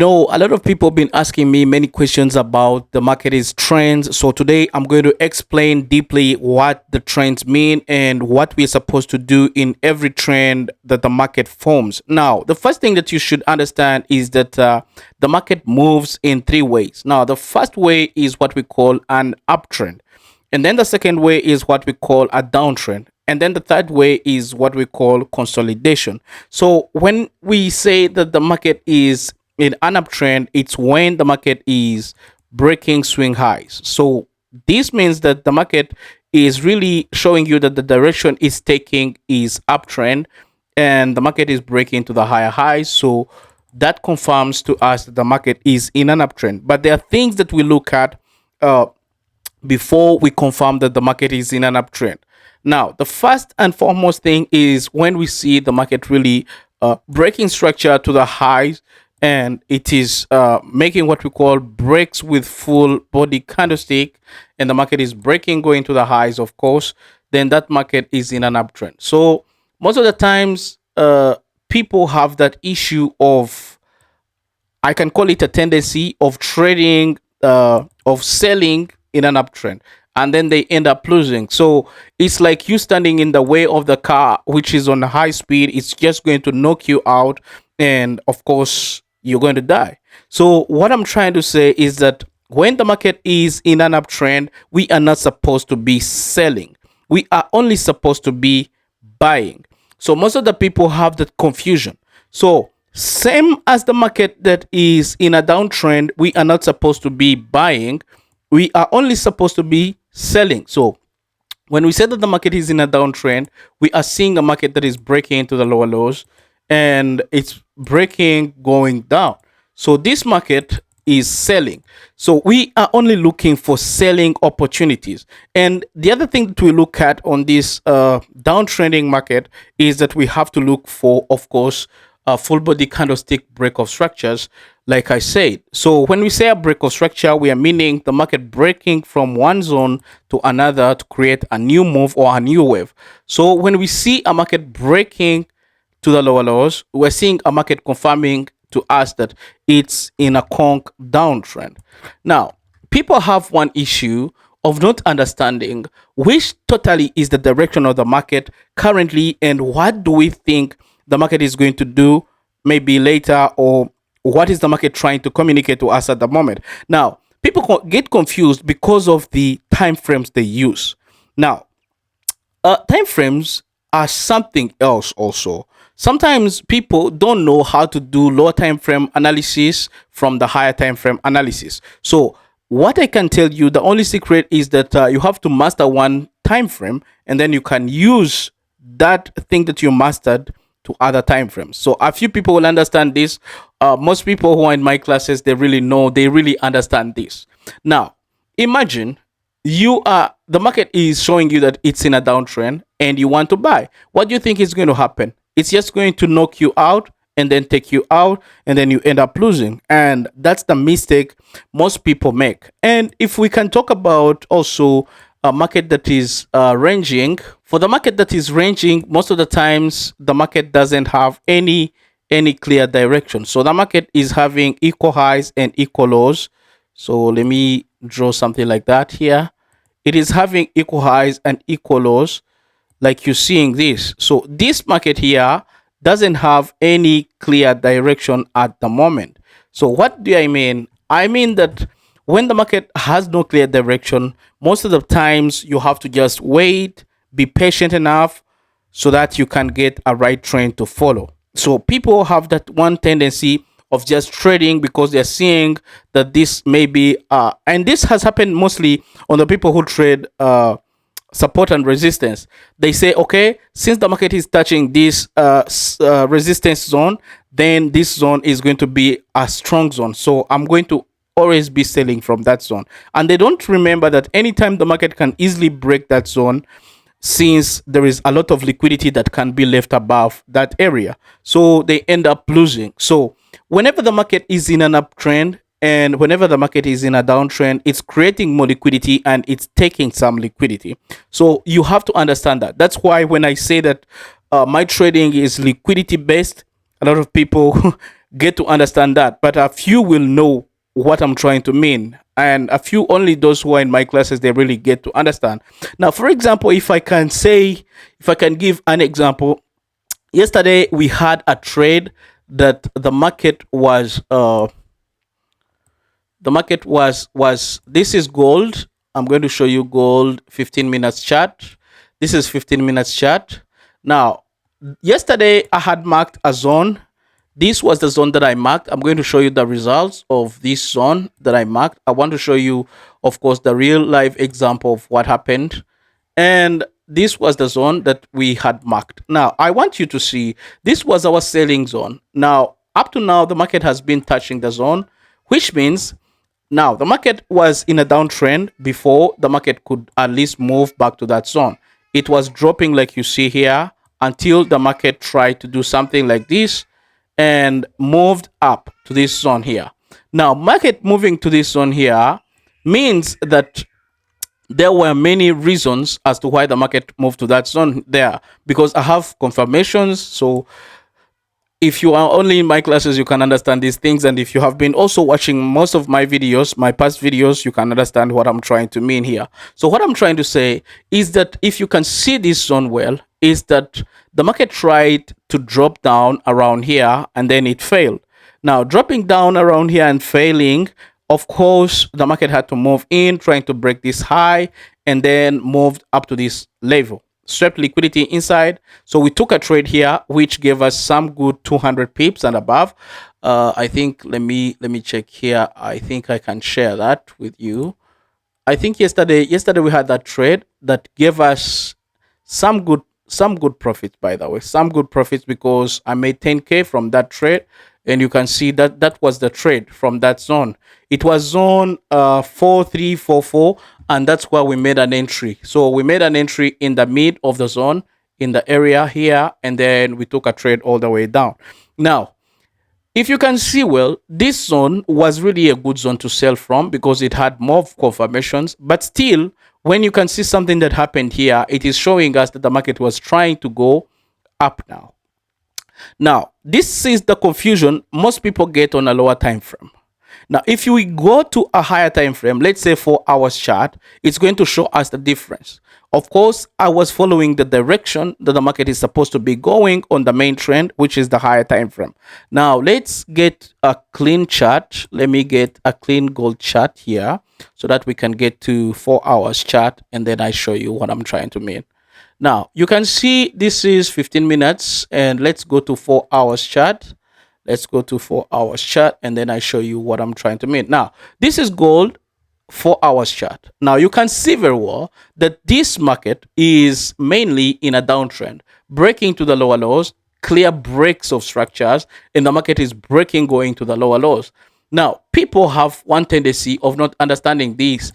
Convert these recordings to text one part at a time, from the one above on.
A lot of people have been asking me many questions about the market's trends. So today I'm going to explain deeply what the trends mean and what we're supposed to do in every trend that the market forms. Now, the first thing that you should understand is that the market moves in three ways. Now, the first way is what we call an uptrend. And then the second way is what we call a downtrend. And then the third way is what we call consolidation. So when we say that the market is in an uptrend, it's when the market is breaking swing highs. So this means that the market is really showing you that the direction is taking is uptrend and the market is breaking to the higher highs. So that confirms to us that the market is in an uptrend. But there are things that we look at before we confirm that the market is in an uptrend. Now, the first and foremost thing is when we see the market really breaking structure to the highs and it is making what we call breaks with full body candlestick and the market is breaking going to the highs, of course, then that market is in an uptrend. So most of the times people have that issue of, I can call it a tendency of trading, of selling in an uptrend, and then they end up losing. So it's like you standing in the way of the car which is on high speed. It's just going to knock you out, and of course you're going to die. So what I'm trying to say is that when the market is in an uptrend, we are not supposed to be selling. We are only supposed to be buying. So most of the people have that confusion. So same as the market that is in a downtrend, we are not supposed to be buying. We are only supposed to be selling. So when we say that the market is in a downtrend, we are seeing a market that is breaking into the lower lows and it's breaking going down. So this market is selling. So we are only looking for selling opportunities. And the other thing that we look at on this downtrending market is that we have to look for, of course, full body candlestick break of structures, like I said. So when we say a break of structure, we are meaning the market breaking from one zone to another to create a new move or a new wave. So when we see a market breaking to the lower lows, we're seeing a market confirming to us that it's in a conk downtrend. Now, people have one issue of not understanding which totally is the direction of the market currently and what do we think the market is going to do maybe later, or what is the market trying to communicate to us at the moment. Now, people get confused because of the time frames they use. Now, time frames are something else also. Sometimes people don't know how to do lower time frame analysis from the higher time frame analysis. So what I can tell you, the only secret is that you have to master one time frame and then you can use that thing that you mastered to other time frames. So a few people will understand this. Most people who are in my classes, they really understand this. Now, imagine the market is showing you that it's in a downtrend and you want to buy. What do you think is going to happen? It's just going to knock you out and then take you out and then you end up losing. And that's the mistake most people make. And if we can talk about also a market that is ranging, for the market that is ranging, most of the times the market doesn't have any clear direction. So the market is having equal highs and equal lows. So let me draw something like that here. It is having equal highs and equal lows, like you're seeing this. So this market here doesn't have any clear direction at the moment. So what do I mean? I mean that when the market has no clear direction, most of the times you have to just wait, be patient enough so that you can get a right trend to follow. So people have that one tendency of just trading because they're seeing that this may be, and this has happened mostly on the people who trade support and resistance. They say, okay, since the market is touching this resistance zone, then this zone is going to be a strong zone. So I'm going to always be selling from that zone. And they don't remember that anytime the market can easily break that zone, since there is a lot of liquidity that can be left above that area. So they end up losing. So whenever the market is in an uptrend and whenever the market is in a downtrend, it's creating more liquidity and it's taking some liquidity. So you have to understand that. That's why when I say that my trading is liquidity based, a lot of people get to understand that, but a few will know what I'm trying to mean, and a few, only those who are in my classes, they really get to understand. Now, for example, if I can give an example, yesterday we had a trade that the market was this is gold. I'm going to show you gold 15 minutes chart. This is 15 minutes chart. Now, yesterday I had marked a zone. This was the zone that I marked. I'm going to show you the results of this zone that I marked. I want to show you, of course, the real life example of what happened. And this was the zone that we had marked. Now, I want you to see, this was our selling zone. Now, up to now, the market has been touching the zone, which means now the market was in a downtrend before the market could at least move back to that zone. It was dropping like you see here until the market tried to do something like this and moved up to this zone here. Now, market moving to this zone here means that there were many reasons as to why the market moved to that zone there, because I have confirmations. So if you are only in my classes, you can understand these things, and if you have been also watching most of my videos, my past videos, you can understand what I'm trying to mean here. So what I'm trying to say is that if you can see this zone well, is that the market tried to drop down around here and then it failed. Now, dropping down around here and failing, of course, the market had to move in, trying to break this high, and then moved up to this level, swept liquidity inside. So we took a trade here, which gave us some good 200 pips and above. I think, let me check here. I think I can share that with you. I think yesterday we had that trade that gave us some good profits, by the way, some good profits, because I made 10K from that trade. And you can see that that was the trade from that zone. It was zone 4344, and that's where we made an entry. So we made an entry in the mid of the zone, in the area here, and then we took a trade all the way down. Now, if you can see well, this zone was really a good zone to sell from because it had more confirmations. But still, when you can see something that happened here, it is showing us that the market was trying to go up now. Now, this is the confusion most people get on a lower time frame. Now, if we go to a higher time frame, let's say 4 hours chart, it's going to show us the difference. Of course, I was following the direction that the market is supposed to be going on the main trend, which is the higher time frame. Now, let's get a clean chart. Let me get a clean gold chart here so that we can get to 4 hours chart, and then I show you what I'm trying to mean. Now, you can see this is 15 minutes, and let's go to 4 hours chart. Let's go to 4 hours chart, and then I show you what I'm trying to mean. Now, this is gold 4 hours chart. Now, you can see very well that this market is mainly in a downtrend, breaking to the lower lows, clear breaks of structures, and the market is breaking, going to the lower lows. Now, people have one tendency of not understanding this.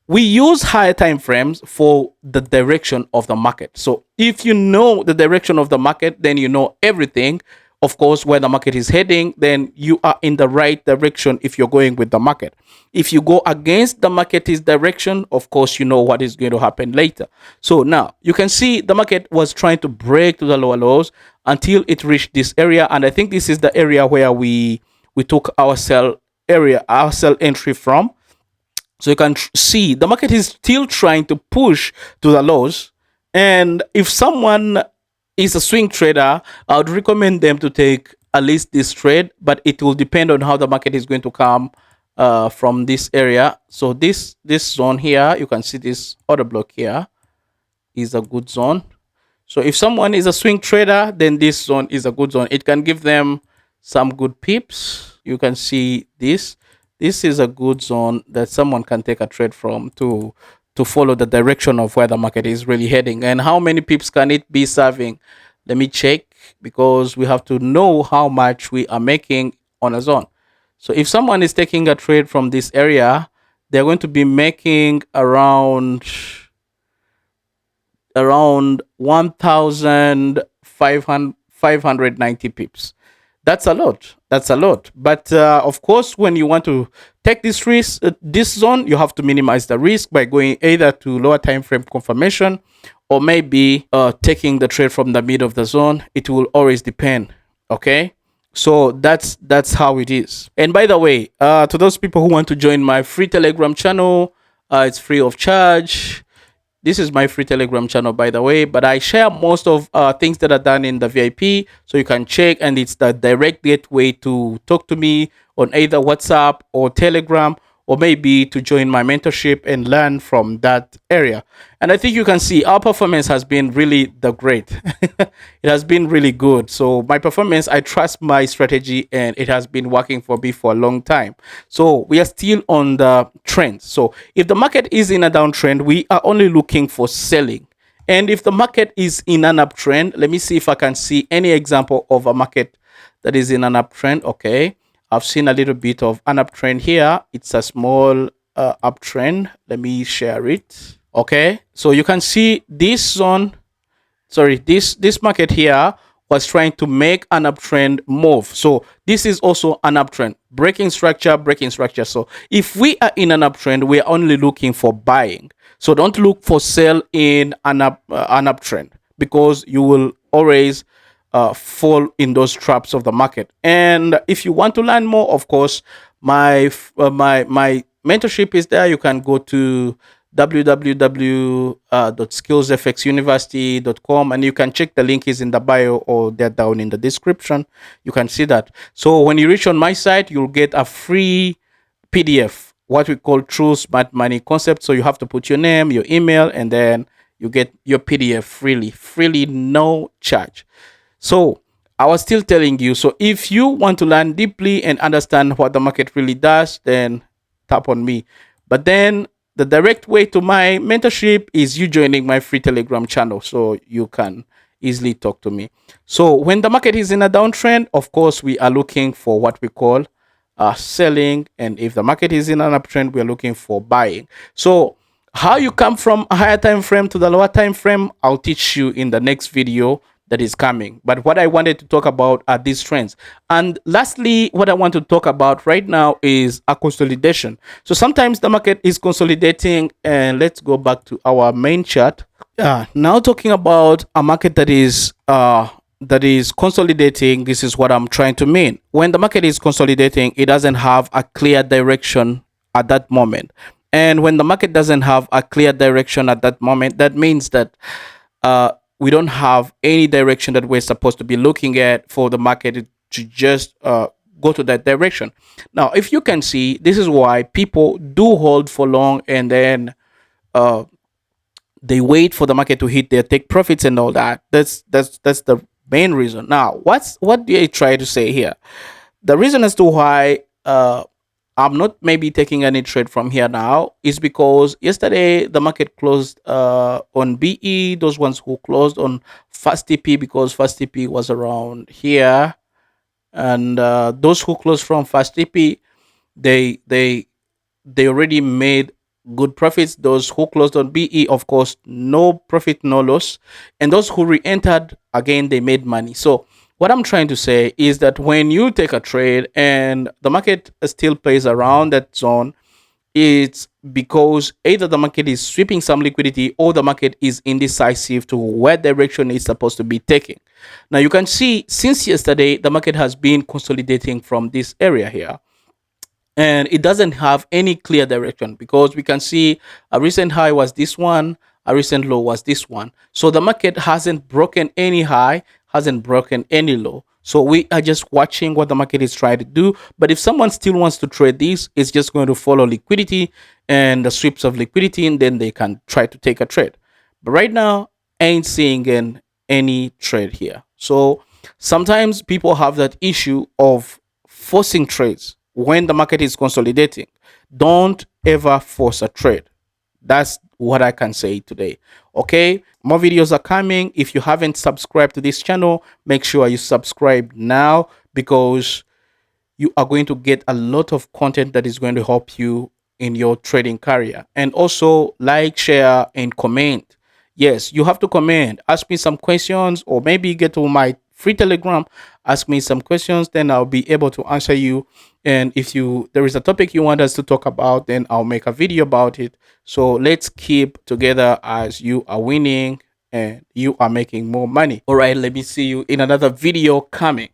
We use higher time frames for the direction of the market. So if you know the direction of the market, then you know everything. Of course, where the market is heading, then you are in the right direction if you're going with the market. If you go against the market's direction, of course, you know what is going to happen later. So now you can see the market was trying to break to the lower lows until it reached this area. And I think this is the area where we took our sell entry from. So you can see the market is still trying to push to the lows. And if someone is a swing trader, I would recommend them to take at least this trade, but it will depend on how the market is going to come from this area. So this zone here, you can see this order block here is a good zone. So if someone is a swing trader, then this zone is a good zone. It can give them some good pips. You can see this. This is a good zone that someone can take a trade from to follow the direction of where the market is really heading. And how many pips can it be serving? Let me check, because we have to know how much we are making on a zone. So if someone is taking a trade from this area, they're going to be making around 1,590 pips. That's a lot. That's a lot. But of course, when you want to take this risk, this zone, you have to minimize the risk by going either to lower time frame confirmation, or maybe taking the trade from the mid of the zone. It will always depend. Okay. So that's how it is. And by the way, to those people who want to join my free Telegram channel, it's free of charge. This is my free Telegram channel, by the way, but I share most of things that are done in the VIP, so you can check, and it's the direct gateway to talk to me on either WhatsApp or Telegram, or maybe to join my mentorship and learn from that area. And I think you can see our performance has been really the great. It has been really good. So my performance, I trust my strategy, and it has been working for me for a long time. So we are still on the trend. So if the market is in a downtrend, we are only looking for selling. And if the market is in an uptrend, let me see if I can see any example of a market that is in an uptrend. Okay, I've seen a little bit of an uptrend here. It's a small uptrend. Let me share it. Okay, so you can see this zone, sorry, this market here was trying to make an uptrend move. So this is also an uptrend, breaking structure, breaking structure. So if we are in an uptrend, we're only looking for buying. So don't look for sell in an uptrend, because you will always fall in those traps of the market. And if you want to learn more, of course, my mentorship is there. You can go to www.skillsfxuniversity.com, and you can check, the link is in the bio or they're down in the description. You can see that. So when you reach on my site, you'll get a free PDF, what we call True Smart Money Concept. So you have to put your name, your email, and then you get your PDF freely, no charge. So I was still telling you, so if you want to learn deeply and understand what the market really does, then tap on me. But then the direct way to my mentorship is you joining my free Telegram channel, so you can easily talk to me. So when the market is in a downtrend, of course, we are looking for what we call selling. And if the market is in an uptrend, we are looking for buying. So how you come from a higher time frame to the lower time frame, I'll teach you in the next video that is coming. But what I wanted to talk about are these trends. And lastly, what I want to talk about right now is a consolidation. So sometimes the market is consolidating, and let's go back to our main chart. Now talking about a market that is consolidating, this is what I'm trying to mean. When the market is consolidating, it doesn't have a clear direction at that moment. And when the market doesn't have a clear direction at that moment, that means that we don't have any direction that we're supposed to be looking at for the market to just go to that direction. Now, if you can see, this is why people do hold for long, and then they wait for the market to hit their take profits and all that. That's the main reason. Now, what do I try to say here? The reason as to why I'm not maybe taking any trade from here now is because yesterday the market closed on BE, those ones who closed on fast TP, because fast TP was around here, and those who closed from fast TP, they already made good profits. Those who closed on BE, of course, no profit, no loss, and those who re-entered, again, they made money. So what I'm trying to say is that when you take a trade and the market still plays around that zone, it's because either the market is sweeping some liquidity or the market is indecisive to where direction it's supposed to be taking. Now you can see since yesterday, the market has been consolidating from this area here, and it doesn't have any clear direction, because we can see a recent high was this one, a recent low was this one. So the market hasn't broken any high, hasn't broken any low. So we are just watching what the market is trying to do. But if someone still wants to trade this, it's just going to follow liquidity and the sweeps of liquidity, and then they can try to take a trade. But right now, I ain't seeing any trade here. So sometimes people have that issue of forcing trades when the market is consolidating. Don't ever force a trade. That's what I can say today. Okay, more videos are coming. If you haven't subscribed to this channel, make sure you subscribe now, because you are going to get a lot of content that is going to help you in your trading career. And also like, share, and comment. Yes, you have to comment, ask me some questions, or maybe get to my free Telegram, ask me some questions, then I'll be able to answer you. And if there is a topic you want us to talk about, then I'll make a video about it. So let's keep together as you are winning and you are making more money. All right, let me see you in another video coming.